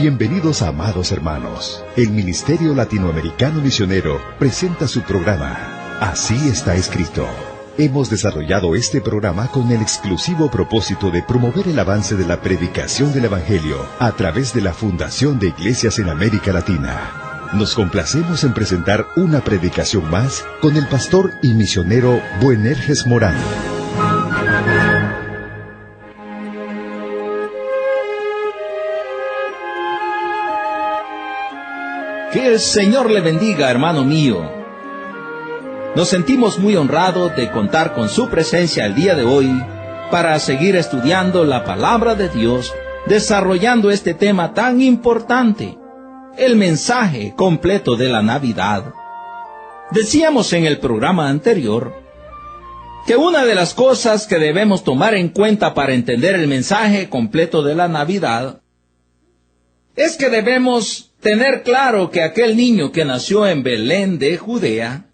Bienvenidos, amados hermanos. El Ministerio Latinoamericano Misionero presenta su programa, Así está escrito. Hemos desarrollado este programa con el exclusivo propósito de promover el avance de la predicación del Evangelio a través de la Fundación de Iglesias en América Latina. Nos complacemos en presentar una predicación más con el pastor y misionero Boanerges Morán. Que el Señor le bendiga, hermano mío. Nos sentimos muy honrados de contar con su presencia el día de hoy para seguir estudiando la palabra de Dios, desarrollando este tema tan importante, el mensaje completo de la Navidad. Decíamos en el programa anterior que una de las cosas que debemos tomar en cuenta para entender el mensaje completo de la Navidad es que debemos tener claro que aquel niño que nació en Belén de Judea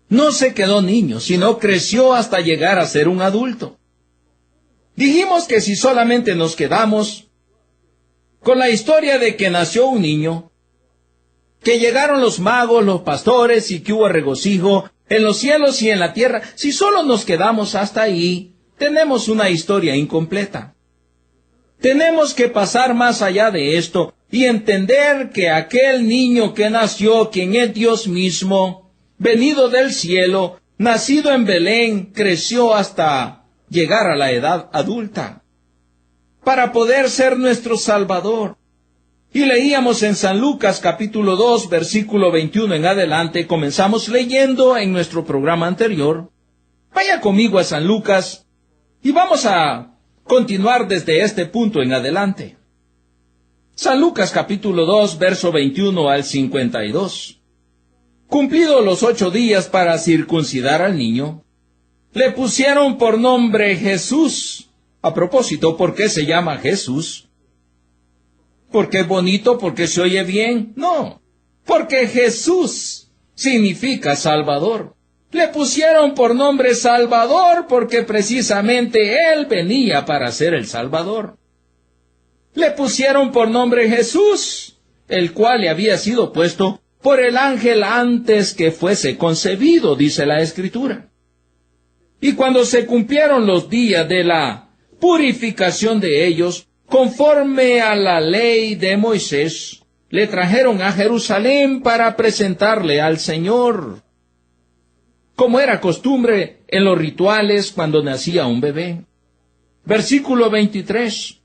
no se quedó niño, sino creció hasta llegar a ser un adulto. Dijimos que si solamente nos quedamos con la historia de que nació un niño, que llegaron los magos, los pastores y que hubo regocijo en los cielos y en la tierra, si solo nos quedamos hasta ahí, tenemos una historia incompleta. Tenemos que pasar más allá de esto y entender que aquel niño que nació, quien es Dios mismo, venido del cielo, nacido en Belén, creció hasta llegar a la edad adulta, para poder ser nuestro Salvador. Y leíamos en San Lucas capítulo 2, versículo 21 en adelante, comenzamos leyendo en nuestro programa anterior. Vaya conmigo a San Lucas y vamos a continuar desde este punto en adelante. San Lucas capítulo 2, verso 21 al 52. Cumplidos los 8 días para circuncidar al niño, le pusieron por nombre Jesús. A propósito, ¿por qué se llama Jesús? ¿Porque es bonito? ¿Porque se oye bien? No, porque Jesús significa Salvador. Le pusieron por nombre Salvador porque precisamente Él venía para ser el Salvador. Le pusieron por nombre Jesús, el cual le había sido puesto por el ángel antes que fuese concebido, dice la Escritura. Y cuando se cumplieron los días de la purificación de ellos, conforme a la ley de Moisés, le trajeron a Jerusalén para presentarle al Señor, como era costumbre en los rituales cuando nacía un bebé. Versículo 23.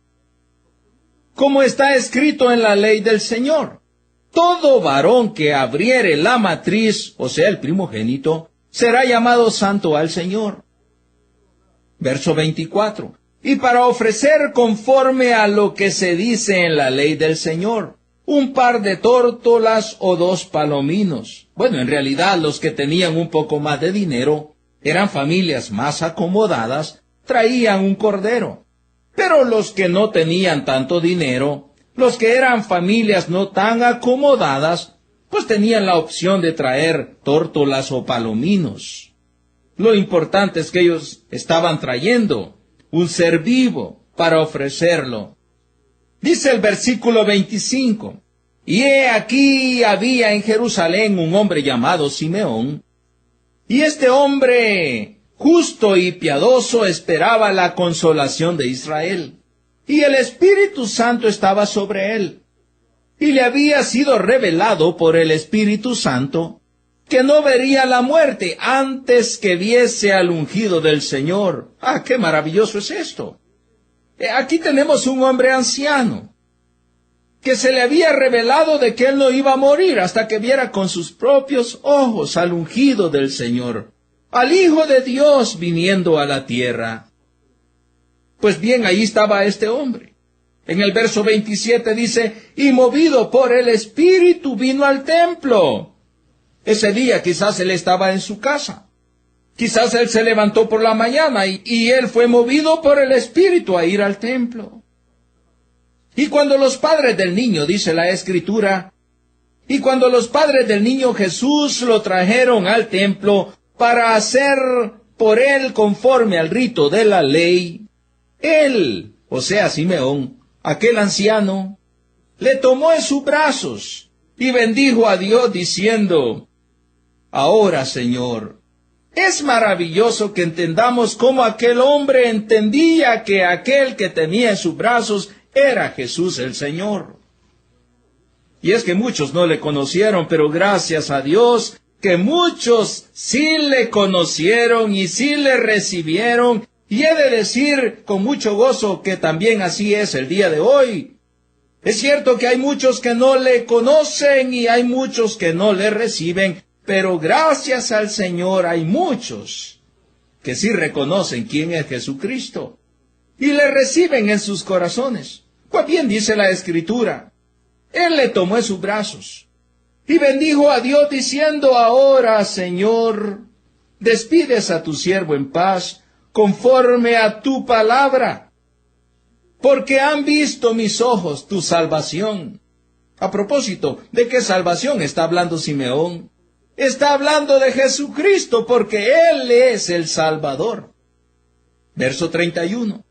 Como está escrito en la ley del Señor, todo varón que abriere la matriz, o sea, el primogénito, será llamado santo al Señor. Verso 24. Y para ofrecer conforme a lo que se dice en la ley del Señor, un par de tórtolas o 2 palominos. Bueno, en realidad los que tenían un poco más de dinero, eran familias más acomodadas, traían un cordero. Pero los que no tenían tanto dinero, los que eran familias no tan acomodadas, pues tenían la opción de traer tórtolas o palominos. Lo importante es que ellos estaban trayendo un ser vivo para ofrecerlo. Dice el versículo 25, y he aquí había en Jerusalén un hombre llamado Simeón, y este hombre justo y piadoso esperaba la consolación de Israel, y el Espíritu Santo estaba sobre él, y le había sido revelado por el Espíritu Santo que no vería la muerte antes que viese al ungido del Señor. ¡Ah, qué maravilloso es esto! Aquí tenemos un hombre anciano, que se le había revelado de que él no iba a morir hasta que viera con sus propios ojos al ungido del Señor, al Hijo de Dios viniendo a la tierra. Pues bien, ahí estaba este hombre. En el verso 27 dice, y movido por el Espíritu vino al templo. Ese día quizás él estaba en su casa. Quizás él se levantó por la mañana y él fue movido por el Espíritu a ir al templo. Y cuando los padres del niño, dice la Escritura, y cuando los padres del niño Jesús lo trajeron al templo para hacer por él conforme al rito de la ley, él, o sea, Simeón, aquel anciano, le tomó en sus brazos y bendijo a Dios diciendo: Ahora, Señor, es maravilloso que entendamos cómo aquel hombre entendía que aquel que tenía en sus brazos era Jesús el Señor. Y es que muchos no le conocieron, pero gracias a Dios que muchos sí le conocieron y sí le recibieron. Y he de decir con mucho gozo que también así es el día de hoy. Es cierto que hay muchos que no le conocen y hay muchos que no le reciben, pero gracias al Señor hay muchos que sí reconocen quién es Jesucristo y le reciben en sus corazones. Pues bien dice la Escritura, Él le tomó en sus brazos y bendijo a Dios diciendo: Ahora, Señor, despides a tu siervo en paz conforme a tu palabra, porque han visto mis ojos tu salvación. A propósito, ¿de qué salvación está hablando Simeón? Está hablando de Jesucristo, porque Él es el Salvador. Verso 31.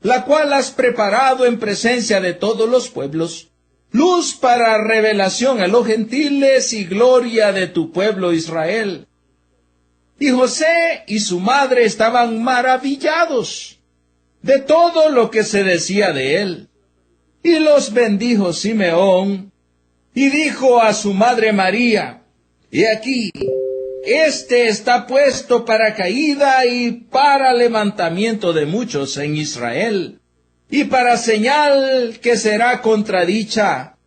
La cual has preparado en presencia de todos los pueblos, luz para revelación a los gentiles y gloria de tu pueblo Israel. Y José y su madre estaban maravillados de todo lo que se decía de él. Y los bendijo Simeón, y dijo a su madre María: He aquí, este está puesto para caída y para levantamiento de muchos en Israel, y para señal que será contradicha,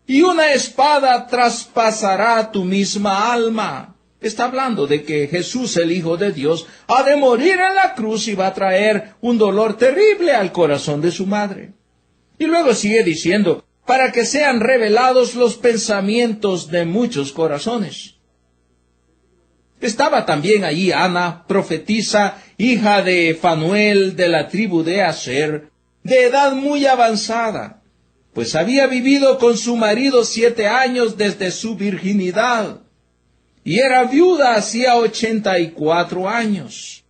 y una espada traspasará tu misma alma. Está hablando de que Jesús, el Hijo de Dios, ha de morir en la cruz y va a traer un dolor terrible al corazón de su madre. Y luego sigue diciendo: para que sean revelados los pensamientos de muchos corazones. Estaba también allí Ana, profetisa, hija de Fanuel, de la tribu de Aser, de edad muy avanzada, pues había vivido con su marido 7 años desde su virginidad, y era viuda hacía 84 años.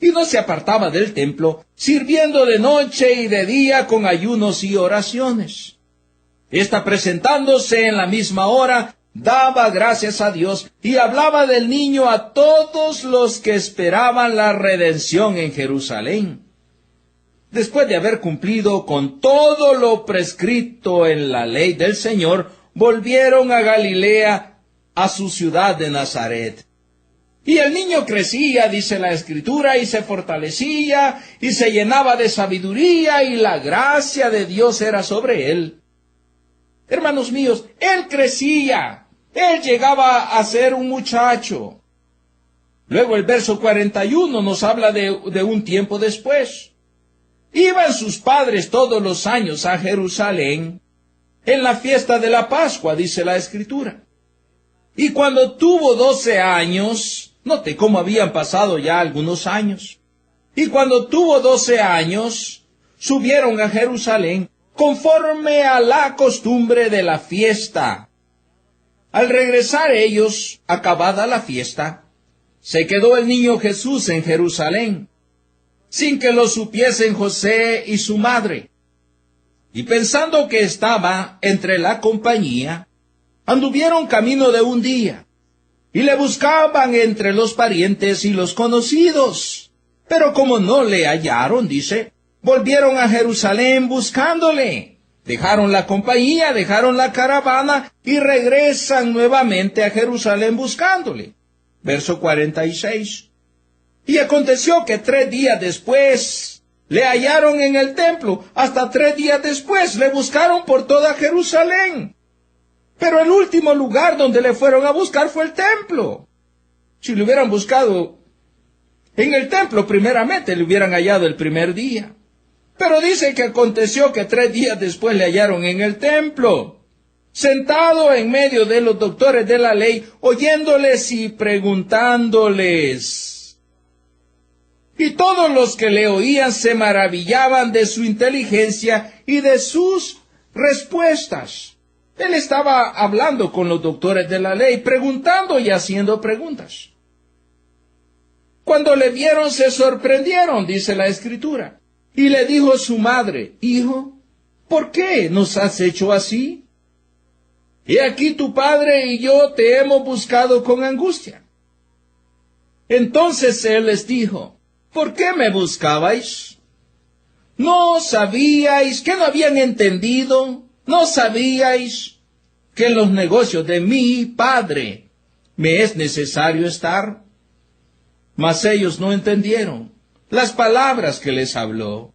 Y no se apartaba del templo, sirviendo de noche y de día con ayunos y oraciones. Esta, presentándose en la misma hora, daba gracias a Dios y hablaba del niño a todos los que esperaban la redención en Jerusalén. Después de haber cumplido con todo lo prescrito en la ley del Señor, volvieron a Galilea, a su ciudad de Nazaret. Y el niño crecía, dice la Escritura, y se fortalecía, y se llenaba de sabiduría, y la gracia de Dios era sobre él. Hermanos míos, él crecía, él llegaba a ser un muchacho. Luego el verso 41 nos habla de un tiempo después. Iban sus padres todos los años a Jerusalén, en la fiesta de la Pascua, dice la Escritura. Y cuando tuvo 12 años, note cómo habían pasado ya algunos años. Y cuando tuvo 12 años, subieron a Jerusalén conforme a la costumbre de la fiesta. Al regresar ellos, acabada la fiesta, se quedó el niño Jesús en Jerusalén, sin que lo supiesen José y su madre. Y pensando que estaba entre la compañía, anduvieron camino de un día, y le buscaban entre los parientes y los conocidos. Pero como no le hallaron, dice, volvieron a Jerusalén buscándole. Dejaron la compañía, dejaron la caravana, y regresan nuevamente a Jerusalén buscándole. Verso 46. Y aconteció que 3 días después le hallaron en el templo. Hasta 3 días después le buscaron por toda Jerusalén. Pero el último lugar donde le fueron a buscar fue el templo. Si le hubieran buscado en el templo, primeramente le hubieran hallado el primer día. Pero dice que aconteció que 3 días después le hallaron en el templo, sentado en medio de los doctores de la ley, oyéndoles y preguntándoles. Y todos los que le oían se maravillaban de su inteligencia y de sus respuestas. Él estaba hablando con los doctores de la ley, preguntando y haciendo preguntas. Cuando le vieron se sorprendieron, dice la Escritura. Y le dijo su madre: Hijo, ¿por qué nos has hecho así? He aquí tu padre y yo te hemos buscado con angustia. Entonces él les dijo, ¿por qué me buscabais? ¿No sabíais que no habían entendido? ¿No sabíais que en los negocios de mi padre me es necesario estar? Mas ellos no entendieron las palabras que les habló.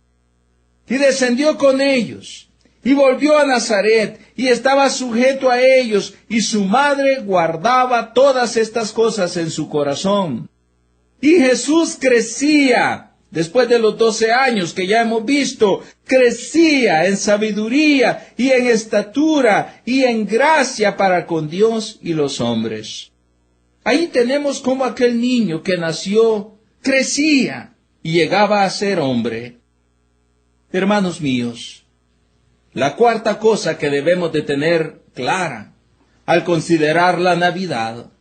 Y descendió con ellos, y volvió a Nazaret, y estaba sujeto a ellos, y su madre guardaba todas estas cosas en su corazón. Y Jesús crecía, después de los 12 años que ya hemos visto, crecía en sabiduría, y en estatura, y en gracia para con Dios y los hombres. Ahí tenemos cómo aquel niño que nació, crecía, y llegaba a ser hombre. Hermanos míos, la cuarta cosa que debemos de tener clara al considerar la Navidad,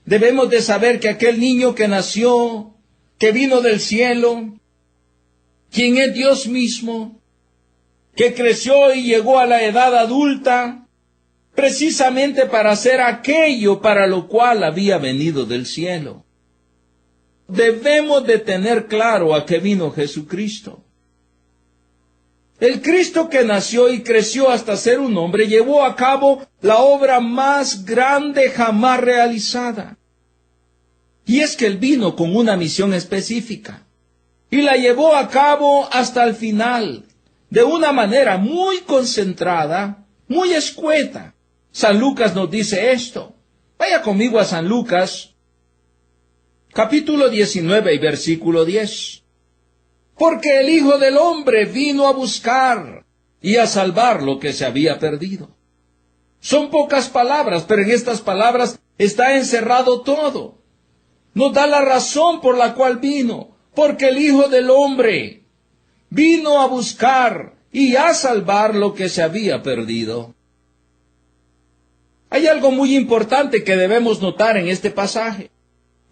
debemos de saber que aquel niño que nació, que vino del cielo, quien es Dios mismo, que creció y llegó a la edad adulta, precisamente para hacer aquello para lo cual había venido del cielo. Debemos de tener claro a qué vino Jesucristo. El Cristo que nació y creció hasta ser un hombre llevó a cabo la obra más grande jamás realizada. Y es que Él vino con una misión específica y la llevó a cabo hasta el final, de una manera muy concentrada, muy escueta. San Lucas nos dice esto. Vaya conmigo a San Lucas, capítulo 19 y versículo 10. Porque el Hijo del Hombre vino a buscar y a salvar lo que se había perdido. Son pocas palabras, pero en estas palabras está encerrado todo. Nos da la razón por la cual vino, porque el Hijo del Hombre vino a buscar y a salvar lo que se había perdido. Hay algo muy importante que debemos notar en este pasaje,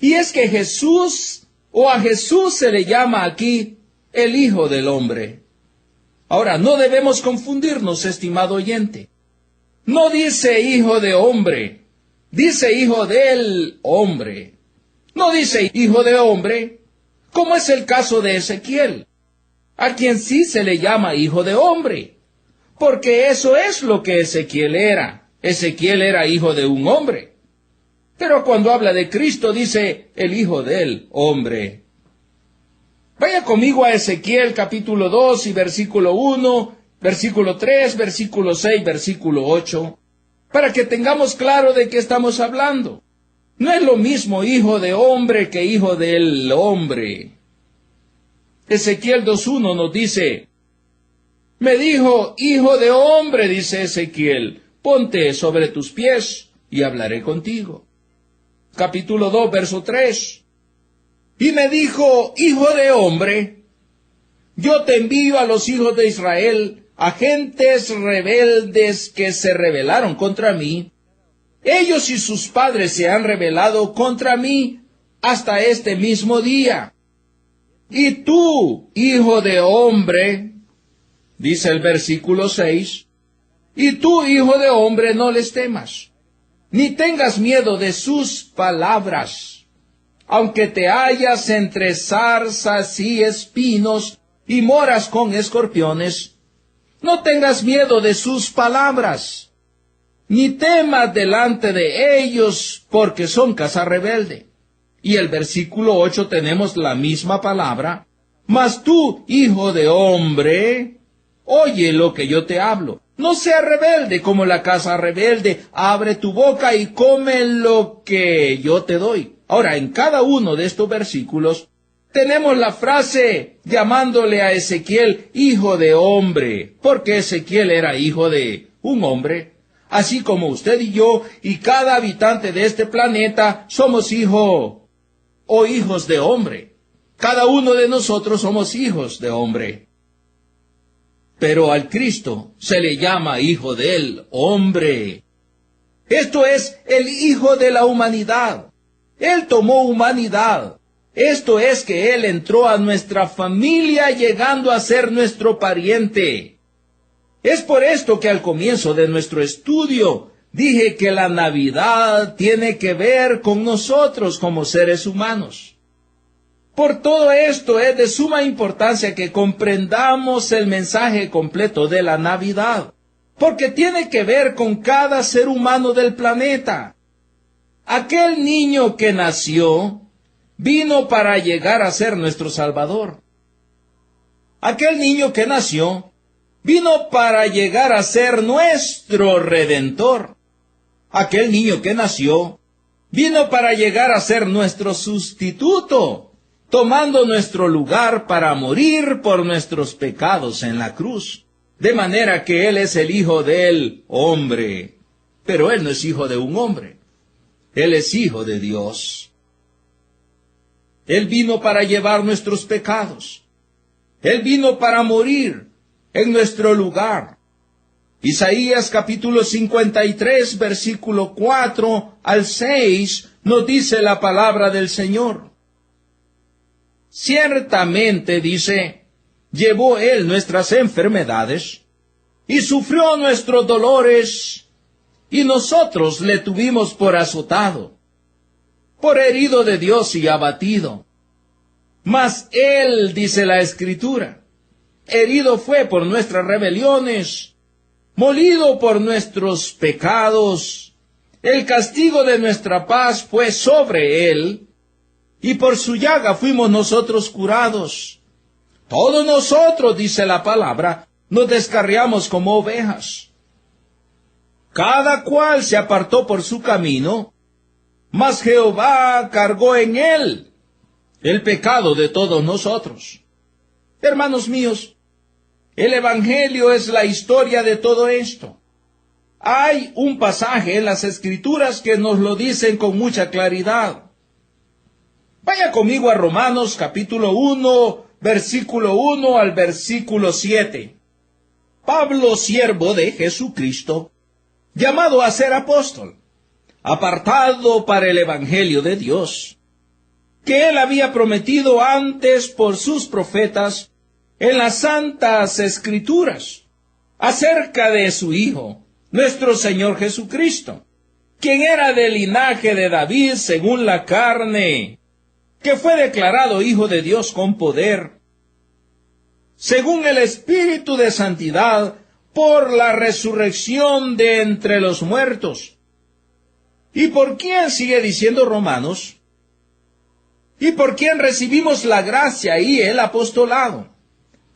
y es que Jesús, o a Jesús se le llama aquí el Hijo del Hombre. Ahora, no debemos confundirnos, estimado oyente. No dice Hijo de Hombre, dice Hijo del Hombre. No dice Hijo de Hombre, como es el caso de Ezequiel, a quien sí se le llama Hijo de Hombre, porque eso es lo que Ezequiel era. Ezequiel era hijo de un hombre. Pero cuando habla de Cristo dice el Hijo del Hombre. Vaya conmigo a Ezequiel capítulo 2 y versículo 1, versículo 3, versículo 6, versículo 8, para que tengamos claro de qué estamos hablando. No es lo mismo hijo de hombre que hijo del hombre. Ezequiel 2:1 nos dice, me dijo, hijo de hombre, dice Ezequiel, ponte sobre tus pies y hablaré contigo. Capítulo 2, verso 3. Y me dijo, hijo de hombre, yo te envío a los hijos de Israel, a gentes rebeldes que se rebelaron contra mí. Ellos y sus padres se han rebelado contra mí hasta este mismo día. Y tú, hijo de hombre, dice el versículo 6, y tú, hijo de hombre, no les temas, ni tengas miedo de sus palabras, aunque te hallas entre zarzas y espinos y moras con escorpiones. No tengas miedo de sus palabras, ni temas delante de ellos, porque son casa rebelde. Y el versículo 8 tenemos la misma palabra. Mas tú, hijo de hombre, oye lo que yo te hablo. No seas rebelde como la casa rebelde. Abre tu boca y come lo que yo te doy. Ahora, en cada uno de estos versículos tenemos la frase llamándole a Ezequiel hijo de hombre, porque Ezequiel era hijo de un hombre, así como usted y yo y cada habitante de este planeta somos hijo o hijos de hombre. Cada uno de nosotros somos hijos de hombre. Pero al Cristo se le llama hijo del hombre. Esto es el hijo de la humanidad. Él tomó humanidad. Esto es que Él entró a nuestra familia llegando a ser nuestro pariente. Es por esto que al comienzo de nuestro estudio dije que la Navidad tiene que ver con nosotros como seres humanos. Por todo esto es de suma importancia que comprendamos el mensaje completo de la Navidad, porque tiene que ver con cada ser humano del planeta. Aquel niño que nació vino para llegar a ser nuestro Salvador. Aquel niño que nació vino para llegar a ser nuestro Redentor. Aquel niño que nació vino para llegar a ser nuestro sustituto, tomando nuestro lugar para morir por nuestros pecados en la cruz. De manera que Él es el Hijo del hombre. Pero Él no es hijo de un hombre. Él es Hijo de Dios. Él vino para llevar nuestros pecados. Él vino para morir en nuestro lugar. Isaías capítulo 53, versículo 4 al 6, nos dice la palabra del Señor. Ciertamente, dice, llevó Él nuestras enfermedades y sufrió nuestros dolores, y nosotros le tuvimos por azotado, por herido de Dios y abatido. Mas Él, dice la Escritura, herido fue por nuestras rebeliones, molido por nuestros pecados. El castigo de nuestra paz fue sobre Él, y por su llaga fuimos nosotros curados. Todos nosotros, dice la palabra, nos descarriamos como ovejas. Cada cual se apartó por su camino, mas Jehová cargó en Él el pecado de todos nosotros. Hermanos míos, el Evangelio es la historia de todo esto. Hay un pasaje en las Escrituras que nos lo dicen con mucha claridad. Vaya conmigo a Romanos capítulo 1, versículo 1 al versículo 7. Pablo, siervo de Jesucristo, llamado a ser apóstol, apartado para el Evangelio de Dios, que Él había prometido antes por sus profetas en las santas Escrituras, acerca de su Hijo, nuestro Señor Jesucristo, quien era del linaje de David según la carne, que fue declarado Hijo de Dios con poder, según el Espíritu de Santidad, por la resurrección de entre los muertos. ¿Y por quién sigue diciendo Romanos? ¿Y por quién recibimos la gracia y el apostolado?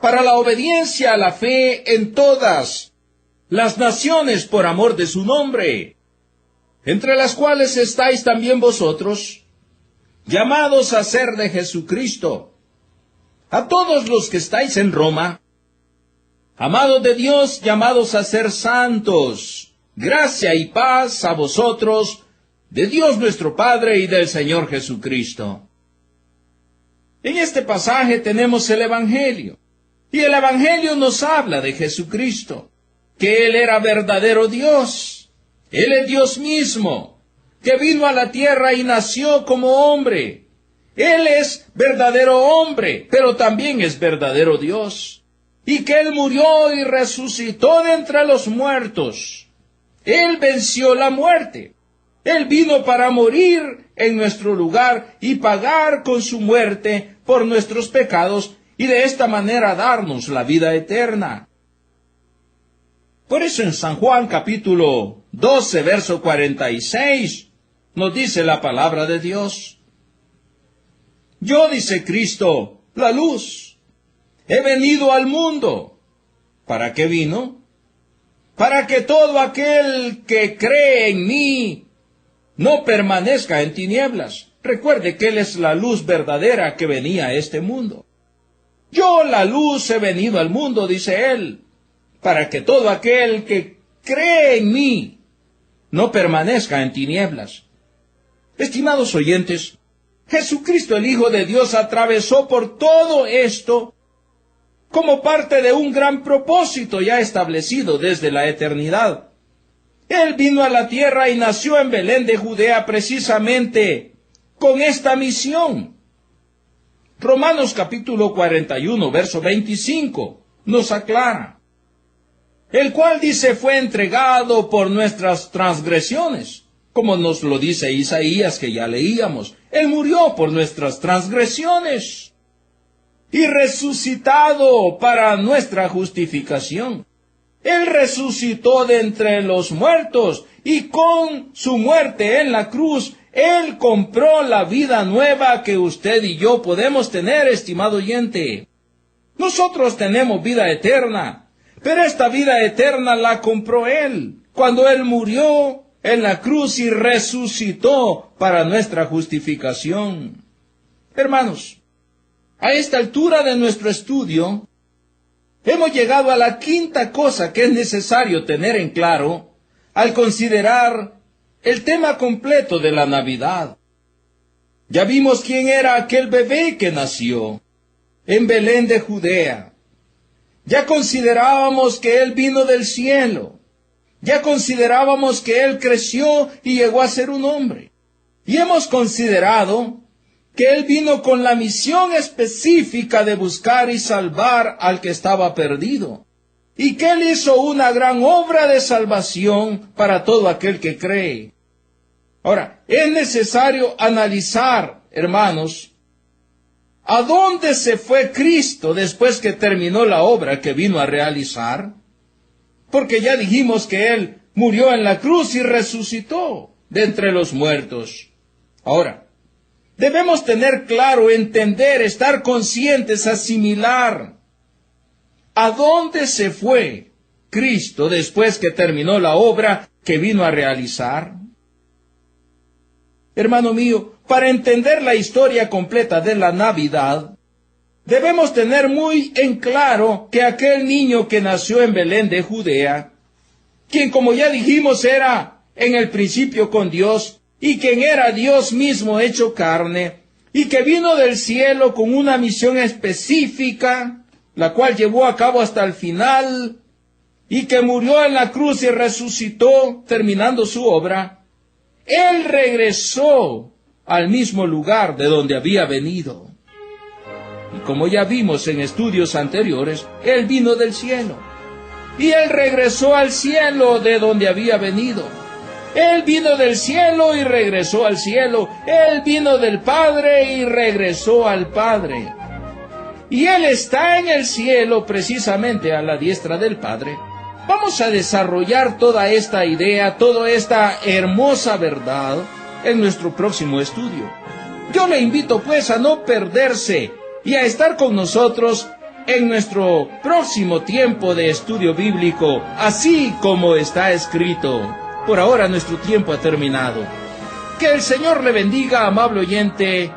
Para la obediencia a la fe en todas las naciones por amor de su nombre, entre las cuales estáis también vosotros, llamados a ser de Jesucristo. A todos los que estáis en Roma, amados de Dios, llamados a ser santos, gracia y paz a vosotros, de Dios nuestro Padre y del Señor Jesucristo. En este pasaje tenemos el Evangelio, y el Evangelio nos habla de Jesucristo, que Él era verdadero Dios. Él es Dios mismo, que vino a la tierra y nació como hombre. Él es verdadero hombre, pero también es verdadero Dios. Y que Él murió y resucitó de entre los muertos. Él venció la muerte. Él vino para morir en nuestro lugar y pagar con su muerte por nuestros pecados y de esta manera darnos la vida eterna. Por eso en San Juan capítulo 12, verso 46, nos dice la palabra de Dios. Yo, dice Cristo, la luz, he venido al mundo. ¿Para qué vino? Para que todo aquel que cree en mí no permanezca en tinieblas. Recuerde que Él es la luz verdadera que venía a este mundo. Yo, la luz, he venido al mundo, dice Él, para que todo aquel que cree en mí no permanezca en tinieblas. Estimados oyentes, Jesucristo, el Hijo de Dios, atravesó por todo esto como parte de un gran propósito ya establecido desde la eternidad. Él vino a la tierra y nació en Belén de Judea precisamente con esta misión. Romanos capítulo 41, verso 25, nos aclara. el cual dice fue entregado por nuestras transgresiones, como nos lo dice Isaías que ya leíamos. Él murió por nuestras transgresiones y resucitado para nuestra justificación. Él resucitó de entre los muertos y con su muerte en la cruz, Él compró la vida nueva que usted y yo podemos tener, estimado oyente. Nosotros tenemos vida eterna, pero esta vida eterna la compró Él, cuando Él murió en la cruz y resucitó para nuestra justificación. Hermanos, a esta altura de nuestro estudio, hemos llegado a la quinta cosa que es necesario tener en claro al considerar el tema completo de la Navidad. Ya vimos quién era aquel bebé que nació en Belén de Judea. Ya considerábamos que Él vino del cielo. Ya considerábamos que Él creció y llegó a ser un hombre. Y hemos considerado que Él vino con la misión específica de buscar y salvar al que estaba perdido, y que Él hizo una gran obra de salvación para todo aquel que cree. Ahora, es necesario analizar, hermanos, ¿a dónde se fue Cristo después que terminó la obra que vino a realizar? Porque ya dijimos que Él murió en la cruz y resucitó de entre los muertos. Ahora, debemos tener claro, entender, estar conscientes, asimilar a dónde se fue Cristo después que terminó la obra que vino a realizar. Hermano mío, para entender la historia completa de la Navidad, debemos tener muy en claro que aquel niño que nació en Belén de Judea, quien como ya dijimos era en el principio con Dios, y quien era Dios mismo hecho carne, y que vino del cielo con una misión específica, la cual llevó a cabo hasta el final, y que murió en la cruz y resucitó, terminando su obra, Él regresó al mismo lugar de donde había venido. Y como ya vimos en estudios anteriores, Él vino del cielo, y Él regresó al cielo de donde había venido. Él vino del cielo y regresó al cielo. Él vino del Padre y regresó al Padre. Y Él está en el cielo precisamente a la diestra del Padre. Vamos a desarrollar toda esta idea, toda esta hermosa verdad en nuestro próximo estudio. Yo le invito pues a no perderse y a estar con nosotros en nuestro próximo tiempo de estudio bíblico, así como está escrito. Por ahora nuestro tiempo ha terminado. Que el Señor le bendiga, amable oyente,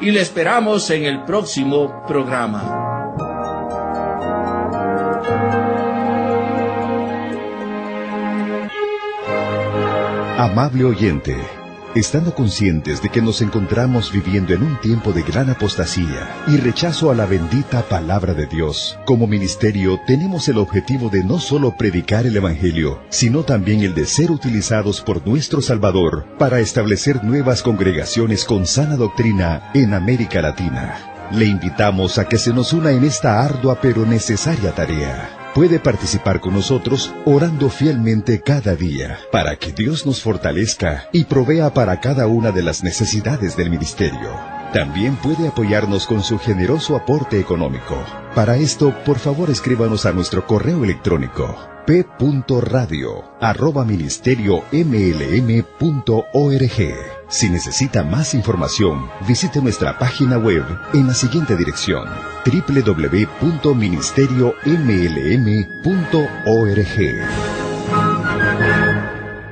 y le esperamos en el próximo programa. Amable oyente, estando conscientes de que nos encontramos viviendo en un tiempo de gran apostasía y rechazo a la bendita palabra de Dios, como ministerio tenemos el objetivo de no solo predicar el Evangelio, sino también el de ser utilizados por nuestro Salvador para establecer nuevas congregaciones con sana doctrina en América Latina. Le invitamos a que se nos una en esta ardua pero necesaria tarea. Puede participar con nosotros orando fielmente cada día para que Dios nos fortalezca y provea para cada una de las necesidades del ministerio. También puede apoyarnos con su generoso aporte económico. Para esto, por favor escríbanos a nuestro correo electrónico p.radio@ministeriomlm.org. Si necesita más información, visite nuestra página web en la siguiente dirección: www.ministeriomlm.org.